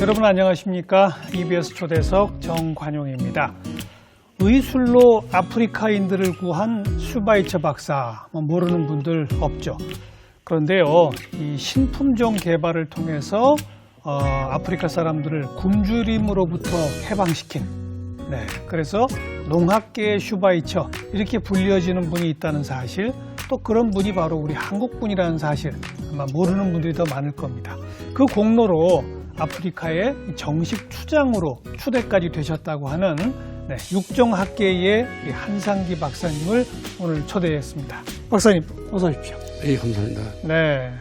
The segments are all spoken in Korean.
여러분 안녕하십니까? EBS 초대석 정관용입니다. 의술로 아프리카인들을 구한 슈바이처 박사, 모르는 분들 없죠. 그런데요, 이 신품종 개발을 통해서 아프리카 사람들을 굶주림으로부터 해방시킨, 그래서 농학계의 슈바이처 이렇게 불려지는 분이 있다는 사실, 또 그런 분이 바로 우리 한국 분이라는 사실 아마 모르는 분들이 더 많을 겁니다. 그 공로로 아프리카의 정식 추장으로 추대까지 되셨다고 하는 육종학계의 한상기 박사님을 오늘 초대했습니다. 박사님, 어서 오십시오. 네, 감사합니다. 네.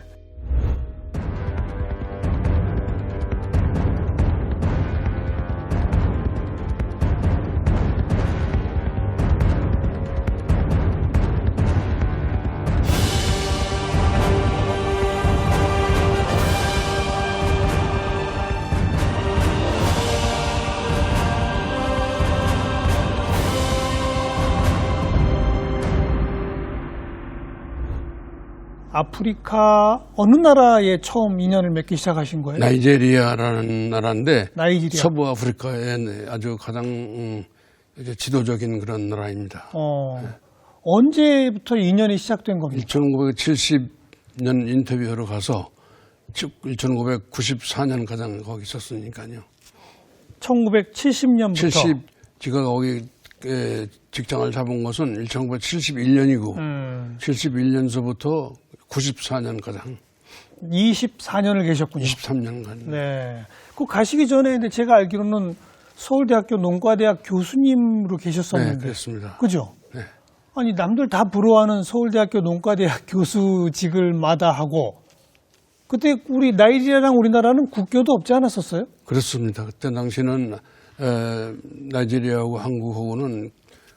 아프리카 어느 나라에 처음 인연을 맺기 시작하신 거예요? 나이지리아라는 나라인데 나이지리아. 서부 아프리카의 아주 가장 이제 지도적인 그런 나라입니다. 언제부터 인연이 시작된 겁니까? 1970년 인터뷰하러 가서 1994년 가장 거기 있었으니까요. 1970년부터. 제가 거기 직장을 잡은 것은 1971년이고 71년서부터 94년 가장 24년을 계셨군요. 23년간. 네. 그 가시기 전에 제가 알기로는 서울대학교 농과대학 교수님으로 계셨었는데. 네, 그렇습니다. 그죠? 네. 아니, 남들 다 부러워하는 서울대학교 농과대학 교수직을 마다하고 그때 우리 나이지리아랑 우리나라는 국교도 없지 않았었어요? 그렇습니다. 그때 당시는 나이지리아하고 한국하고는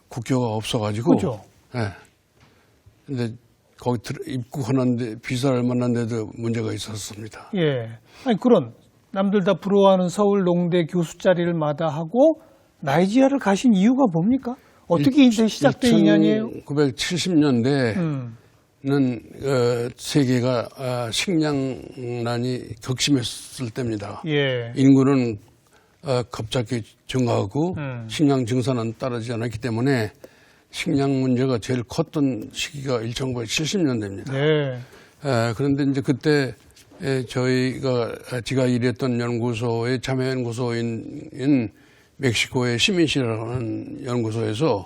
국교가 없어가지고. 그죠? 네. 근데 거기 입국하는데 비자를 만났는데도 문제가 있었습니다. 예. 아니, 그런 남들 다 부러워하는 서울 농대 교수 자리를 마다하고 나이지리아를 가신 이유가 뭡니까? 어떻게 인생 시작된 인연이에요? 1970년대에는 세계가 식량난이 극심했을 때입니다. 예. 인구는 갑자기 증가하고 식량 증산은 따르지 않았기 때문에 식량 문제가 제일 컸던 시기가 1970년대입니다. 네. 그런데 이제 그때 제가 일했던 연구소의 자매연구소인 멕시코의 시밋이라는 연구소에서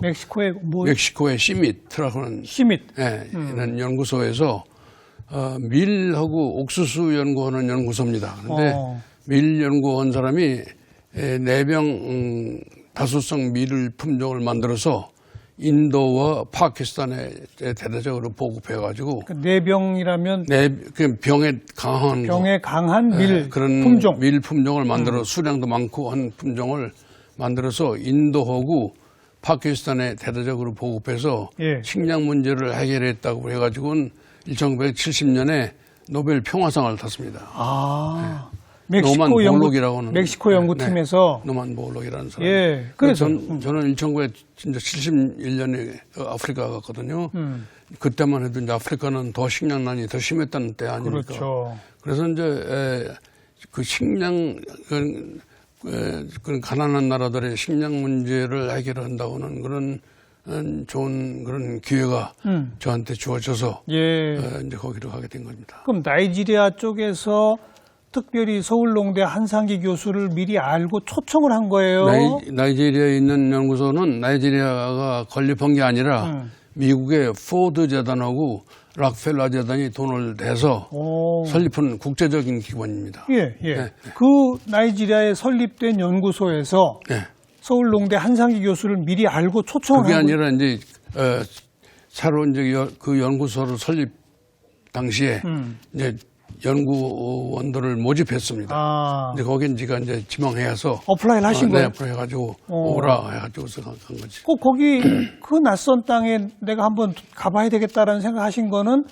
멕시코의 시밋이라고 하는 이런 연구소에서 밀하고 옥수수 연구하는 연구소입니다. 그런데 밀 연구한 사람이 내병 다수성 밀 품종을 만들어서 인도와 파키스탄에 대대적으로 보급해가지고. 내병이라면? 그 병에 강한 밀 그런 품종. 밀 품종을 만들어 수량도 많고 한 품종을 만들어서 인도하고 파키스탄에 대대적으로 보급해서 식량 문제를 해결했다고 해가지고는 1970년에 노벨 평화상을 탔습니다. 노만 볼록이라고 하는 멕시코 연구팀에서 노만 볼록이라는 사람. 그래서 저는 1971년에 아프리카 갔거든요. 그때만 해도 이제 아프리카는 더 식량난이 더 심했다는 때 아닙니까? 그렇죠. 그래서 이제 그 식량 그 가난한 나라들의 식량 문제를 해결한다고는 그런 좋은 그런 기회가 저한테 주어져서 이제 거기로 가게 된 겁니다. 그럼 나이지리아 쪽에서 특별히 서울농대 한상기 교수를 미리 알고 초청을 한 거예요? 나이지리아에 있는 연구소는 나이지리아가 건립한 게 아니라 미국의 포드 재단하고 락펠러 재단이 돈을 내서 설립한 국제적인 기관입니다. 그 나이지리아에 설립된 연구소에서 서울농대 한상기 교수를 미리 알고 초청을 그게 아니라 이제 새로 이제 그 연구소를 설립 당시에 이제 연구원들을 모집했습니다. 이제 거긴 제가 이제 지명해서 어플라이를 하신 거예요? 네, 어플라이 해가지고 오라 해가지고서 간 거지. 꼭 거기 그 낯선 땅에 내가 한번 가봐야 되겠다라는 생각하신 거는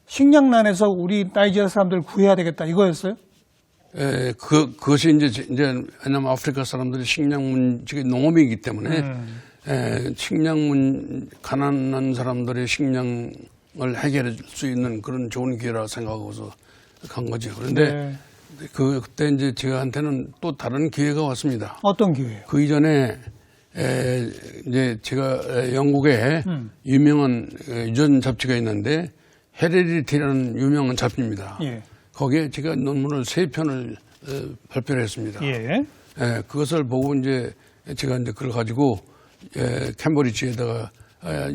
식량난에서 우리 나이지리아 사람들 구해야 되겠다 이거였어요? 그것이 이제 왜냐면 아프리카 사람들이 식량 문제가 농업이기 때문에 가난한 사람들의 식량을 해결할 수 있는 그런 좋은 기회라 생각하고서 간 거죠. 그런데 그때 이제 저한테는 또 다른 기회가 왔습니다. 어떤 기회요? 그 이전에 이제 제가 영국에 유명한 유전 잡지가 있는데 헤레디티라는 유명한 잡지입니다. 예. 거기에 제가 논문을 3편을 발표를 했습니다. 예. 그것을 보고 이제 제가 이제 그걸 가지고 캠브리지에다가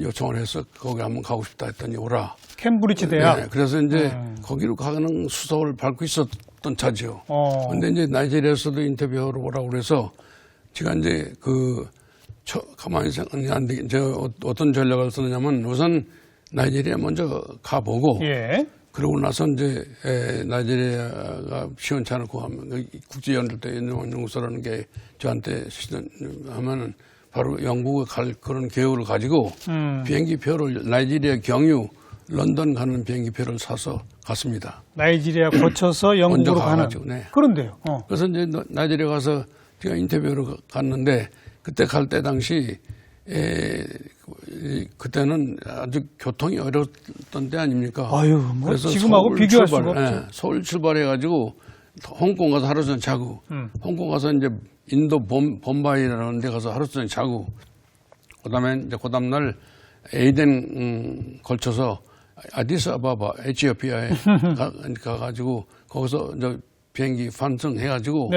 요청을 해서 거기 한번 가고 싶다 했더니 오라. 캠브리지 대학. 그래서 이제 거기로 가는 수석을 밟고 있었던 차지요. 근데 이제 나이지리아에서도 인터뷰하러 오라고 그래서 제가 이제 가만히 생각이 안 되게, 제가 어떤 전략을 썼냐면 우선 나이지리아 먼저 가보고 그러고 나서 이제 나이지리아가 시원찮을 거 하면 국제연결대 연구소라는 게 저한테 하면은 바로 영국에 갈 그런 계획을 가지고 비행기 표를 나이지리아 경유 런던 가는 비행기 표를 사서 갔습니다. 나이지리아 거쳐서 영국으로 가는. 네. 그런데요. 그래서 이제 나이지리아 가서 제가 인터뷰로 갔는데 그때 갈 때 당시 그때는 아주 교통이 어려웠던 때 아닙니까? 아유, 뭐 그래서 지금하고 비교할 수가 없죠. 서울 출발해가지고 홍콩 가서 하루 전에 자고, 홍콩 가서 이제 인도 bombay라는 데 가서 하루 전에 자고, 그다음에 이제 그 다음날 에이덴 걸쳐서 아디스아바바 에티오피아에 가가지고 거기서 이제 비행기 환승해가지고.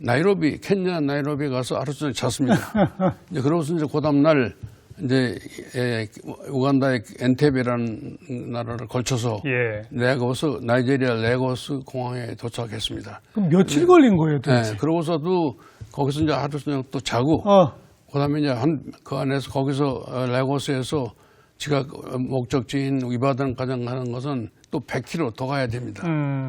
나이로비, 케냐 나이로비 가서 하루 종일 잤습니다. 이제 그러고서 이제 그 다음날 이제 우간다의 엔테베라는 나라를 걸쳐서 레고스, 나이지리아 레고스 공항에 도착했습니다. 그럼 며칠 걸린 거예요, 도대체? 그러고서도 거기서 이제 하루 종일 또 자고, 그 다음에 이제 그 안에서 거기서 레고스에서 제가 목적지인 이바단 가장 가는 것은 또 100km 더 가야 됩니다.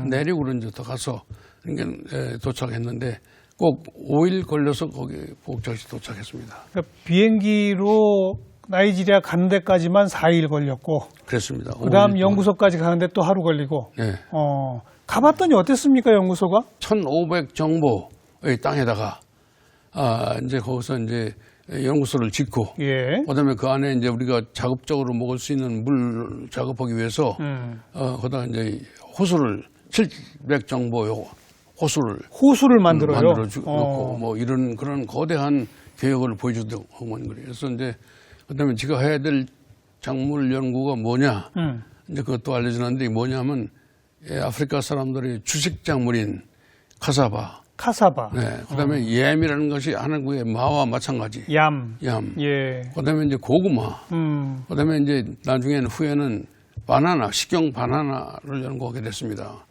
내륙으로 이제 더 가서 그러니까 도착했는데 꼭 5일 걸려서 거기 목적지 도착했습니다. 그러니까 비행기로 나이지리아 가는 데까지만 4일 걸렸고. 그렇습니다. 그다음 연구소까지 가는데 또 하루 걸리고. 가봤더니 어땠습니까, 연구소가? 1,500정보의 땅에다가 이제 거기서 이제 연구소를 짓고, 그다음에 그 안에 이제 우리가 작업적으로 먹을 수 있는 물 작업하기 위해서 거기다가 이제 호수를 700정보 호수를 만들어주고 뭐 이런 그런 거대한 계획을 보여주더라고요. 그래서 이제 그다음에 제가 해야 될 작물 연구가 뭐냐, 이제 그것도 알려주는데 뭐냐면 아프리카 사람들의 주식 작물인 카사바. 그다음에 얌이라는 것이 한국의 마와 마찬가지. 얌. 그다음에 이제 고구마. 그다음에 이제 나중에는 후에는 바나나, 식용 바나나를 연구하게 됐습니다.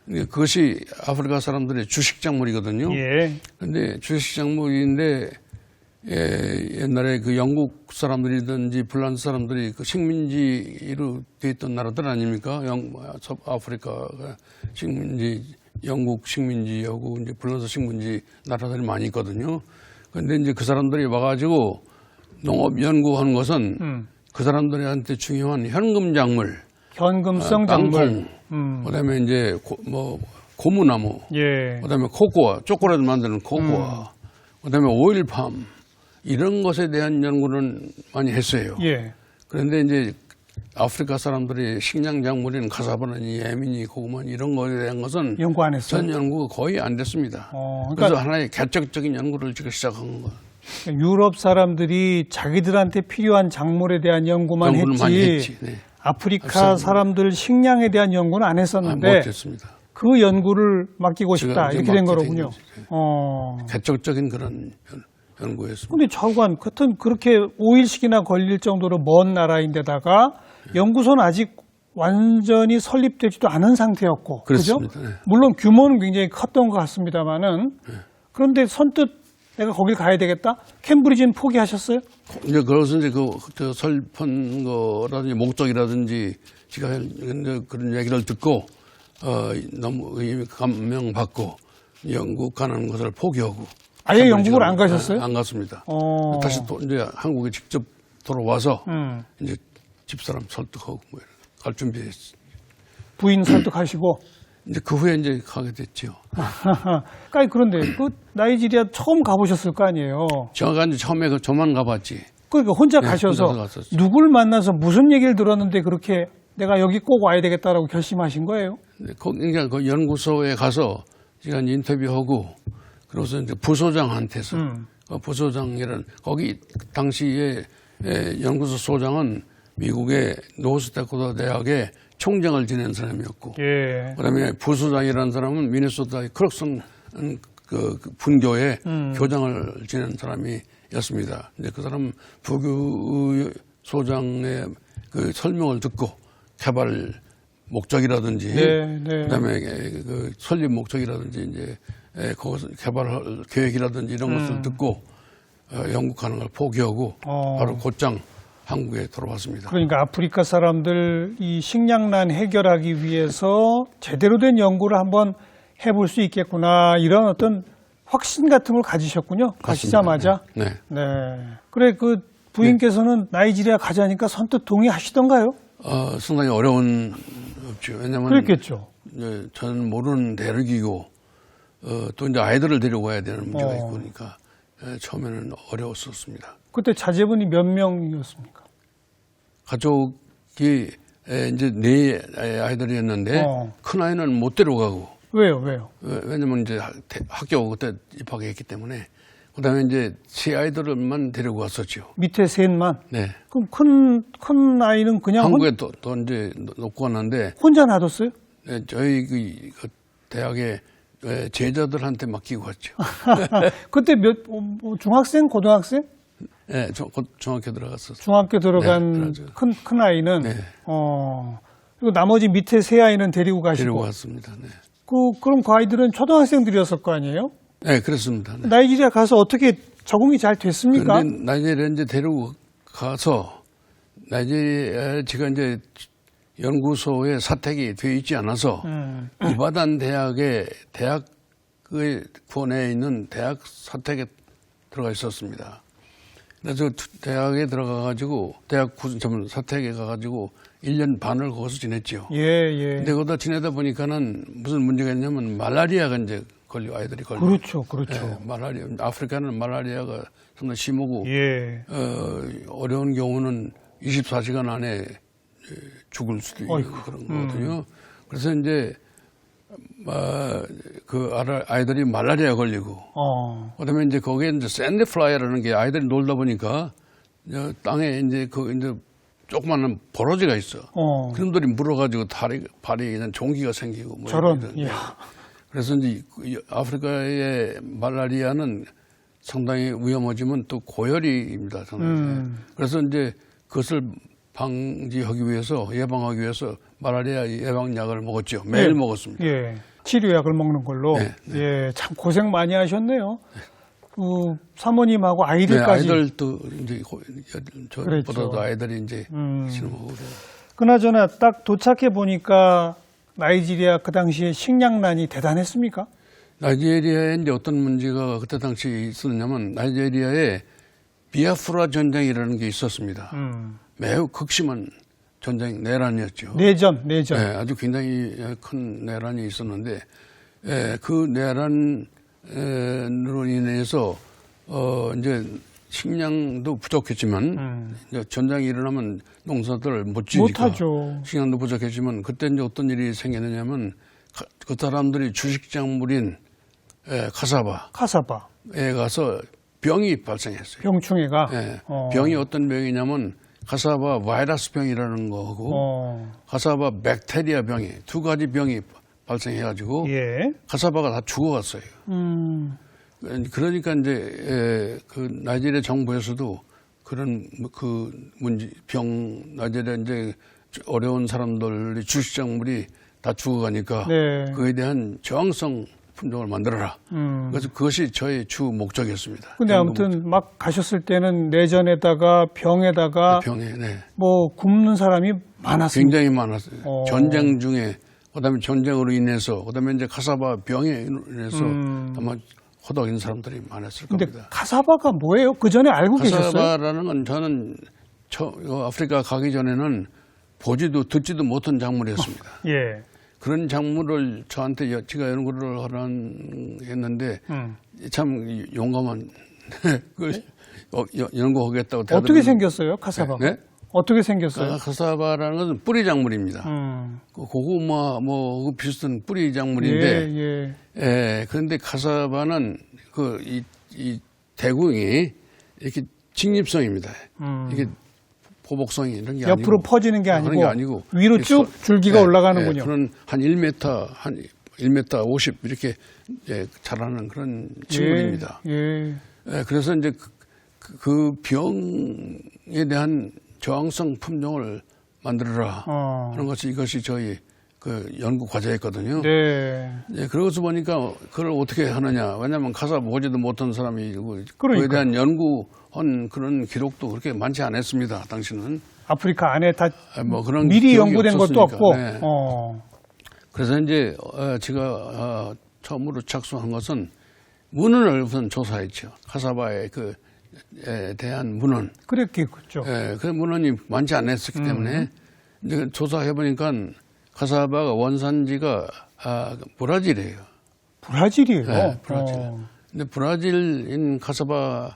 그것이 아프리카 사람들의 주식 작물이거든요. 그런데 주식 작물인데 옛날에 그 영국 사람들이든지 프랑스 사람들이 그 식민지로 돼 있던 나라들 아닙니까? 아프리카가 식민지, 영국 식민지하고 이제 프랑스 식민지 나라들이 많이 있거든요. 그런데 이제 그 사람들이 와가지고 농업 연구하는 것은 그 사람들한테 중요한 현금 작물, 현금성 작물, 그다음에 이제 고무나무, 그다음에 코코아, 초콜릿 만드는 코코아, 그다음에 오일팜 이런 것에 대한 연구는 많이 했어요. 그런데 이제 아프리카 사람들이 식량 작물인 카사바니, 예민이, 고구마 이런 것에 대한 것은 연구 안 했어요. 전 연구가 거의 안 됐습니다. 그러니까 그래서 하나의 개척적인 연구를 지금 시작한 거예요. 유럽 사람들이 자기들한테 필요한 작물에 대한 연구만 했지. 많이 했지. 아프리카 사람들 식량에 대한 연구는 안 했었는데 못했습니다. 그 연구를 맡기고 싶다 이렇게 된 거로군요. 개척적인 그런 연구였습니다. 그런데 좌우간 같은 그렇게 5일씩이나 걸릴 정도로 먼 나라인데다가 연구소는 아직 완전히 설립되지도 않은 상태였고, 그죠? 물론 규모는 굉장히 컸던 것 같습니다만은 그런데 선뜻 내가 거길 가야 되겠다? 캠브리지는 포기하셨어요? 이제 그것은 이제 그 설픈 거라든지 목적이라든지 제가 그런 얘기를 듣고 너무 감명받고 영국 가는 것을 포기하고. 아예 영국을 안 가셨어요? 안 갔습니다. 다시 또 이제 한국에 직접 돌아와서 이제 집사람 설득하고 뭐 갈 준비했어요. 부인 설득하시고. 이제 그 후에 이제 가게 됐죠. 아니, 그런데 그 나이지리아 처음 가보셨을 거 아니에요? 제가 이제 처음에 저만 가봤지. 그러니까 혼자 네, 가셔서 혼자서 갔었죠. 누굴 만나서 무슨 얘기를 들었는데 그렇게 내가 여기 꼭 와야 되겠다라고 결심하신 거예요? 네, 그러니까 그 연구소에 가서 제가 이제 인터뷰하고 그래서 이제 부소장한테서 그 부소장이란 거기 당시에 연구소 소장은 미국의 노스다코타 대학의 총장을 지낸 사람이었고, 예. 그다음에 부소장이라는 사람은 미네소타의 크록슨 그 분교의 교장을 지낸 사람이었습니다. 이제 그 사람 부교 소장의 그 설명을 듣고 개발 목적이라든지, 네, 네. 그다음에 그 설립 목적이라든지 이제 거기서 개발 계획이라든지 이런 것을 듣고 영국하는 걸 포기하고 바로 곧장 한국에 돌아왔습니다. 그러니까 아프리카 사람들 이 식량난 해결하기 위해서 제대로 된 연구를 한번 해볼 수 있겠구나 이런 어떤 확신 같은 걸 가지셨군요. 가시자마자. 네. 네. 그래 그 부인께서는 나이지리아 가자니까 선뜻 동의하시던가요? 상당히 어려운 없죠. 왜냐하면 그랬겠죠. 저는 모르는 대륙이고 또 이제 아이들을 데리고 와야 되는 문제가 있고 그러니까 처음에는 어려웠었습니다. 그때 자제분이 몇 명이었습니까? 가족이 이제 네 아이들이었는데 큰 아이는 못 데려가고. 왜요? 왜냐면 이제 학교 그때 입학했기 때문에. 그다음에 이제 세 아이들만 데리고 왔었죠. 밑에 셋만. 네. 그럼 큰 아이는 그냥 한국에 또 이제 놓고 왔는데. 혼자 놔뒀어요? 네, 저희 그 대학의 제자들한테 맡기고 갔죠. 그때 중학생, 고등학생? 네, 중학교 들어갔었어요. 중학교 들어간 네, 큰 아이는. 네. 그리고 나머지 밑에 세 아이는 데리고 가시고. 데리고 갔습니다. 네. 그럼 그 아이들은 초등학생들이었을 거 아니에요? 네, 그렇습니다. 네. 나이지리아 가서 어떻게 적응이 잘 됐습니까? 그런데 나이지리아 이제 데리고 가서 나이지리아 제가 이제 연구소에 사택이 되어 있지 않아서 이바단 대학의 대학의 부원에 있는 대학 사택에 들어가 있었습니다. 그래서 대학에 들어가가지고 대학 전문 사택에 가가지고 1년 반을 거기서 지냈죠. 예. 근데 거기다 지내다 보니까는 무슨 문제가 있냐면 말라리아가 이제 아이들이 걸리고. 그렇죠. 네, 말라리아. 아프리카는 말라리아가 상당히 심하고. 예. 어려운 경우는 24시간 안에 죽을 수도 있고 그런 거거든요. 그래서 이제, 그 아이들이 말라리아 걸리고. 그 다음에 이제 거기에 이제 샌드플라이라는 게 아이들이 놀다 보니까 땅에 이제 이제 조그마한 버러지가 있어. 그놈들이 물어가지고 발이 그냥 종기가 생기고. 뭐 저런. 그래서 이제 아프리카의 말라리아는 상당히 위험하지만 또 고열이입니다. 상당히. 그래서 이제 그것을 방지하기 위해서 예방하기 위해서 말라리아 예방약을 먹었죠. 매일 먹었습니다. 예. 치료약을 먹는 걸로. 네. 예. 참 고생 많이 하셨네요. 사모님하고 아이들까지. 네, 아이들도 이제 저보다도 아이들이 이제 신음하고. 그나저나 딱 도착해 보니까 나이지리아 그 당시에 식량난이 대단했습니까? 나이지리아에 이제 어떤 문제가 그때 당시에 있었냐면 나이지리아에 비아프라 전쟁이라는 게 있었습니다. 매우 극심한 전쟁 내란이었죠. 내전. 네, 아주 굉장히 큰 내란이 있었는데 그 내란으로 인해서 이제 식량도 부족했지만 이제 전쟁이 일어나면 농사들을 못 지니까 못하죠. 식량도 부족했지만 그때 이제 어떤 일이 생겼느냐면 그 사람들이 주식작물인 카사바에 가서 병이 발생했어요. 병충해가. 네, 병이 어떤 병이냐면 카사바 바이러스 병이라는 거하고 카사바 백테리아 병이 두 가지 병이 발생해가지고 카사바가 다 죽어갔어요. 그러니까 이제 그 나이지리아 정부에서도 그런 그 나이지리아 이제 어려운 사람들이 주식작물이 다 죽어가니까 그에 대한 저항성 품종을 만들어라. 그래서 그것이 저의 주 목적이었습니다. 근데 아무튼 막 가셨을 때는 내전에다가 병에다가 뭐 굶는 사람이 많았어요. 굉장히 많았어요. 전쟁 중에 그다음에 전쟁으로 인해서 그다음에 이제 카사바 병에 인해서 아마 호덕인 사람들이 많았을 근데 겁니다. 카사바가 뭐예요? 그 전에 알고 계셨어요? 카사바라는 건 저는 아프리카 가기 전에는 보지도 듣지도 못한 작물이었습니다. 그런 작물을 저한테 제가 연구를 하라는 했는데 참 용감한 연구하겠다고. 어떻게 생겼어요, 카사바가? 네? 어떻게 생겼어요? 카사바라는 것은 뿌리 작물입니다. 고구마 뭐 비슷한 뿌리 작물인데, 그런데 카사바는 이 대궁이 이렇게 직립성입니다. 이게 포복성이 이런 게 옆으로 아니고, 퍼지는 게 아니고, 그런 게 아니고 위로 쭉 줄기가 올라가는군요. 그런 한 1m, 한 1m 50 이렇게 자라는 그런 식물입니다. 그래서 이제 그 병에 대한 저항성 품종을 만들어라 하는 것이 이것이 저희 그 연구 과제였거든요. 그러고서 보니까 그걸 어떻게 하느냐. 왜냐하면 카사바 보지도 못한 사람이 그에 대한 연구한 그런 기록도 그렇게 많지 않았습니다. 당시는. 아프리카 안에 다 뭐 그런 미리 연구된 것도 없고. 그래서 이제 제가 처음으로 착수한 것은 문헌을 우선 조사했죠. 카사바의 에 대한 문헌. 그랬겠죠. 그 문헌이 많지 않았기 때문에 이제 조사해 보니까 카사바가 원산지가 브라질이에요. 브라질이에요? 네, 브라질. 근데 브라질인 카사바의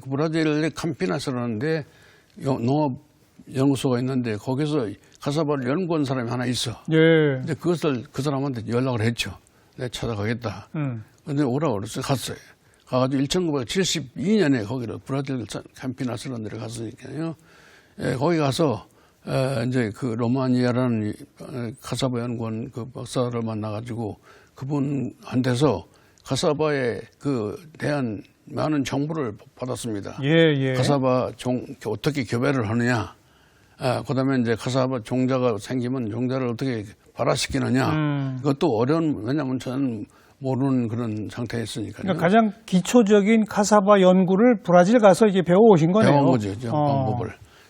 브라질의 캠피나스라는데 농업 연구소가 있는데 거기서 카사바를 연구한 사람이 하나 있어. 근데 그것을 그 사람한테 연락을 했죠. 내가 찾아가겠다. 근데 오라고 그래서 갔어요. 가가지고 1972년에 거기로 브라질 캠피나스라는 데를 갔으니까요. 거기 가서 이제 그 로마니아라는 카사바 연구원 그 박사를 만나가지고 그분한테서 카사바에 대한 많은 정보를 받았습니다. 카사바 어떻게 교배를 하느냐, 그다음에 이제 카사바 종자가 생기면 종자를 어떻게 발화시키느냐, 이것도 어려운, 왜냐하면 저는 모르는 그런 상태에 있으니까요. 그러니까 가장 기초적인 카사바 연구를 브라질 가서 이제 배워오신 거네요. 배운 거죠, 방법을.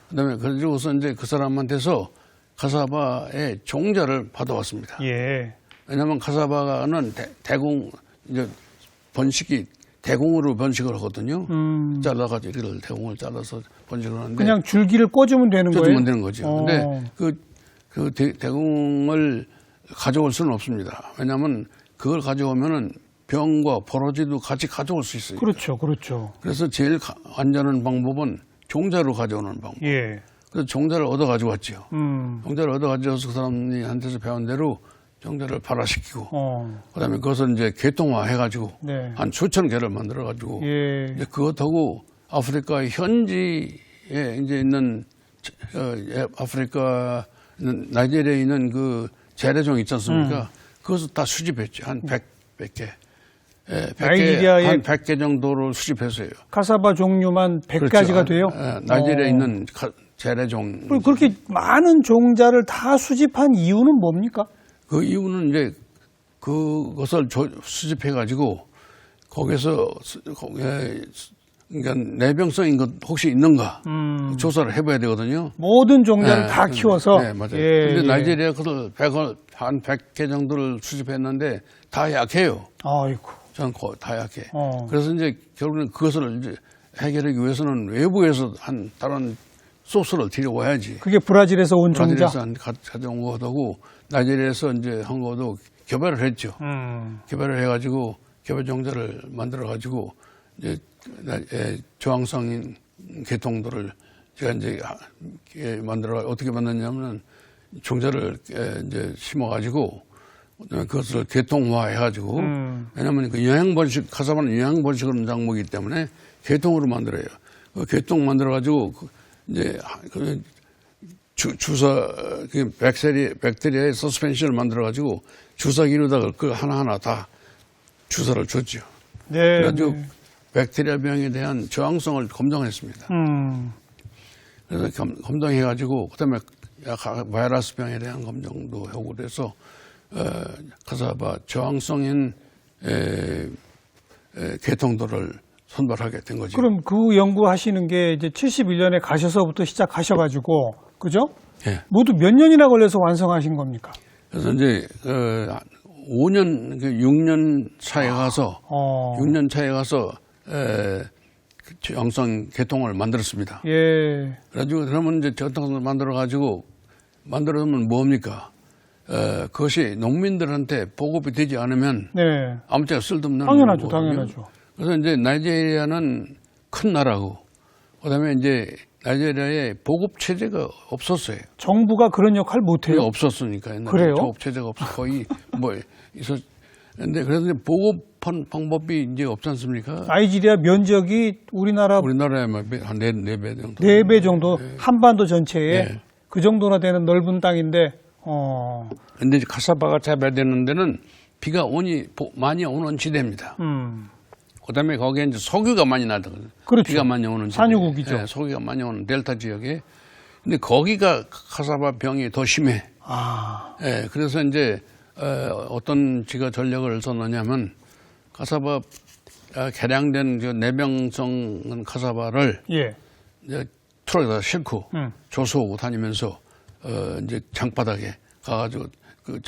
그다음에 그러고서 이제 그 사람한테서 카사바의 종자를 받아왔습니다. 왜냐하면 카사바는 대궁 이제 번식이 대궁으로 번식을 하거든요. 잘라가지고 이를 대궁을 잘라서 번식을 하는데 그냥 줄기를 꽂으면 되는 거예요? 꽂으면 되는 거죠. 근데 대궁을 가져올 수는 없습니다. 왜냐하면 그걸 가져오면은 병과 포로지도 같이 가져올 수 있어요. 그렇죠. 그래서 제일 안전한 방법은 종자로 가져오는 방법. 그래서 종자를 얻어 가지고 왔죠. 종자를 얻어 가져와서 그 사람한테서 배운 대로 종자를 발화시키고, 그다음에 그것을 이제 계통화 해가지고 한 수천 개를 만들어 가지고 이제 그것하고 아프리카 현지에 이제 있는 아프리카 나이지리아에 있는 그 재래종 있지 않습니까? 그것을 다 수집했죠. 한 100개. 나이지리아에 한 100개 정도를 수집했어요. 카사바 종류만 100가지가 돼요? 나이지리아에 있는 재래종. 그렇게 많은 종자를 다 수집한 이유는 뭡니까? 그 이유는 이제 그것을 수집해가지고 거기서 그러니까 내병성인 것 혹시 있는가 조사를 해봐야 되거든요. 모든 종자를 다 키워서. 네, 맞아요. 근데 나이지리아 그걸 한 100개 정도를 수집했는데 다 약해요. 아이고. 저는 다 약해. 그래서 이제 결국은 그것을 이제 해결하기 위해서는 외부에서 한 다른 소스를 들여와야지. 그게 브라질에서 온 종자? 브라질에서 가져온 것하고 나이지리아에서 이제 한 것도 교배를 했죠. 교배를 해가지고 교배 종자를 만들어가지고 이제 저항성인 계통들을 제가 이제 만들어 어떻게 만드냐면은 종자를 이제 심어가지고 그것을 계통화해가지고 왜냐하면 그 영양번식 카사바는 영양번식하는 작물이기 때문에 계통으로 만들어요. 그 계통 만들어가지고 이제 주사 백테리아의 서스펜션을 만들어가지고 주사기로다가 그 하나하나 다 주사를 줬죠. 그래가지고 백테리아 병에 대한 저항성을 검증했습니다. 그래서 검증해가지고 그다음에 바이러스 병에 대한 검증도 하고 그래서 카사바 저항성인 계통들을 선발하게 된 거죠. 그럼 그 연구하시는 게 이제 71년에 가셔서부터 시작하셔가지고, 그죠? 모두 몇 년이나 걸려서 완성하신 겁니까? 그래서 이제 6년 차에 가서 6년 차에 가서 저항성 계통을 만들었습니다. 그래가지고 그러면 이제 저항성을 만들어가지고 만들어놓으면 뭡니까? 그것이 농민들한테 보급이 되지 않으면 네. 아무 때나 쓸데없는 당연하죠, 거거든요. 당연하죠. 그래서 이제 나이지리아는 큰 나라고, 그다음에 이제 나이지리아에 보급 체제가 없었어요. 정부가 그런 역할 못해요. 없었으니까 옛날에 그래요? 보급 체제가 없어 거의 뭐 있었. 근데 그래서 이제 보급한 방법이 이제 없지 않습니까? 나이지리아 면적이 우리나라의 우리나라에 한 4배 정도. 4배 정도, 한반도 전체에 네. 그 정도나 되는 넓은 땅인데, 근데 이제 카사바가 재배되는 데는 비가 많이 오는 지대입니다. 그다음에 거기에 이제 석유가 많이 나거든요. 그렇죠. 비가 많이 오는 지대. 산유국이죠. 네, 석유가 많이 오는 델타 지역에. 근데 거기가 카사바 병이 더 심해. 예, 그래서 이제 어떤 지가 전략을 썼느냐면 카사바 개량된 그 내병성 카사바를 예. 이제 트럭에다 싣고 조수하고 다니면서 이제 장바닥에 가가지고 그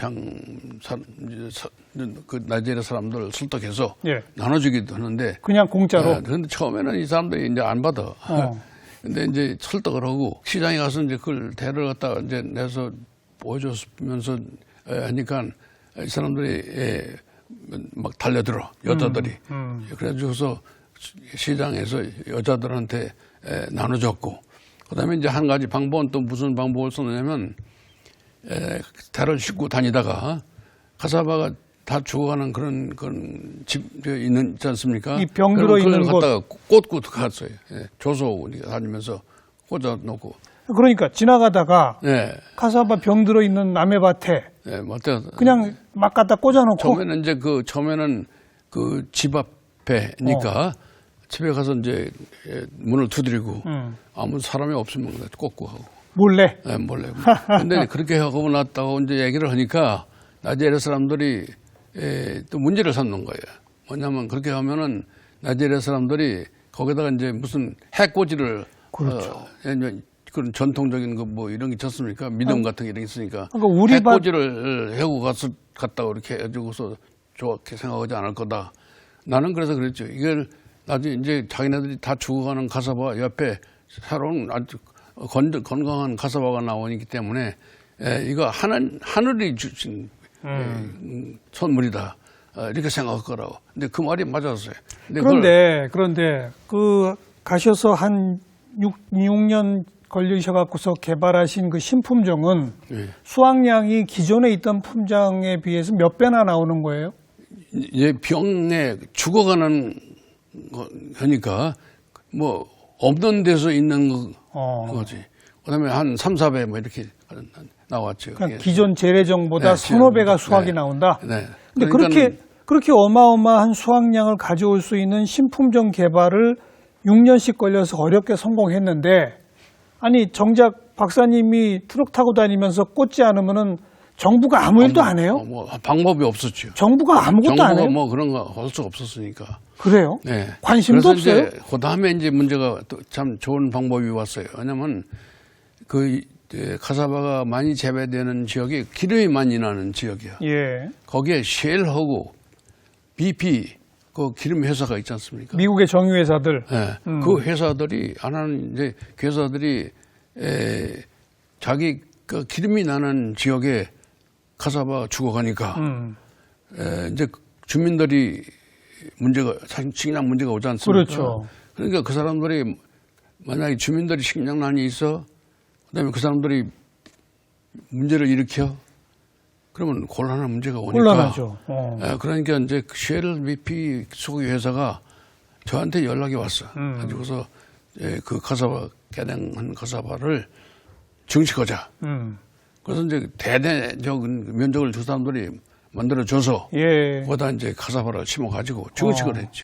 나이지리아 사람들 설득해서 예. 나눠주기도 하는데 그냥 공짜로. 그런데 처음에는 이 사람들이 이제 안 받아. 근데 이제 설득을 하고 시장에 가서 이제 그걸 대를 갖다가 이제 내서 보여줬으면서 하니까 이 사람들이 막 달려들어 여자들이. 그래가지고서 시장에서 여자들한테 나눠줬고, 그다음에 이제 한 가지 방법은 또 무슨 방법을 썼냐면 대를 싣고 다니다가 카사바가 다 죽어가는 그런 집 있지 않습니까? 이 병 들어 있는 곳. 갖다가 꽂고 갔어요. 조소 다니면서 꽂아놓고. 그러니까 지나가다가 네, 카사바 병 들어 있는 남해밭에 맞다. 그냥 막 갖다 꽂아놓고. 처음에는 그 집 앞에니까 집에 가서 이제 문을 두드리고 아무 사람이 없으면 꽂고 하고. 몰래. 네, 몰래. 근데 그렇게 하고 났다고 이제 얘기를 하니까 나이지리아 사람들이 또 문제를 삼는 거예요. 뭐냐면 그렇게 하면은 나이지리아 사람들이 거기다가 이제 무슨 해코지를 그렇죠. 그런 전통적인 거 뭐 이런 게 있었습니까? 믿음 같은 게 이런 게 있으니까 그러니까 우리 해코지를 해고 갔다고 이렇게 해주고서 좋게 생각하지 않을 거다. 나는 그래서 그랬죠. 이걸 나중에 이제 자기네들이 다 죽어가는 카사바 옆에 새로운 아주 건강한 카사바가 나오기 때문에 이거 하늘이 주신 선물이다. 이렇게 생각할 거라고. 근데 그 말이 맞았어요. 그런데 그 가셔서 한 6년 걸리셔갖고서 개발하신 그 신품종은 수확량이 기존에 있던 품종에 비해서 몇 배나 나오는 거예요? 이제 병에 죽어가는 거니까 뭐 없는 데서 있는 거지. 그다음에 한 3, 4배 뭐 이렇게 나왔죠. 그러니까 기존 재래종보다 서너 배가 수확이 나온다. 네. 근데 그렇게 어마어마한 수확량을 가져올 수 있는 신품종 개발을 6년씩 걸려서 어렵게 성공했는데, 아니 정작 박사님이 트럭 타고 다니면서 꽂지 않으면은 정부가 아무 일도 안 해요? 뭐 방법이 없었죠. 정부가 아무것도 안 해요? 뭐 그런 거 할 수 없었으니까. 그래요? 네. 관심도 없어요? 그 다음에 이제 문제가 또 참 좋은 방법이 왔어요. 왜냐면 카사바가 많이 재배되는 지역이 기름이 많이 나는 지역이야. 예. 거기에 쉘하고 BP 그 기름 회사가 있지 않습니까? 미국의 정유회사들. 네. 그 회사들이 안 하는 이제 그 회사들이 자기 그 기름이 나는 지역에 카사바 죽어가니까 이제 주민들이 식량 문제가 오지 않습니까? 그렇죠. 그러니까 그 사람들이 만약에 주민들이 식량난이 있어, 그다음에 그 사람들이 문제를 일으켜, 그러면 곤란한 문제가 오니까. 곤란하죠. 그러니까 이제 쉘 BP 소개 회사가 저한테 연락이 왔어. 가지고서 그 카사바 개량한 카사바를 증식하자. 그래서 이제 대대적인 면적을 주 사람들이 만들어줘서 예. 거기다 이제 카사바를 심어가지고 증식을 했죠.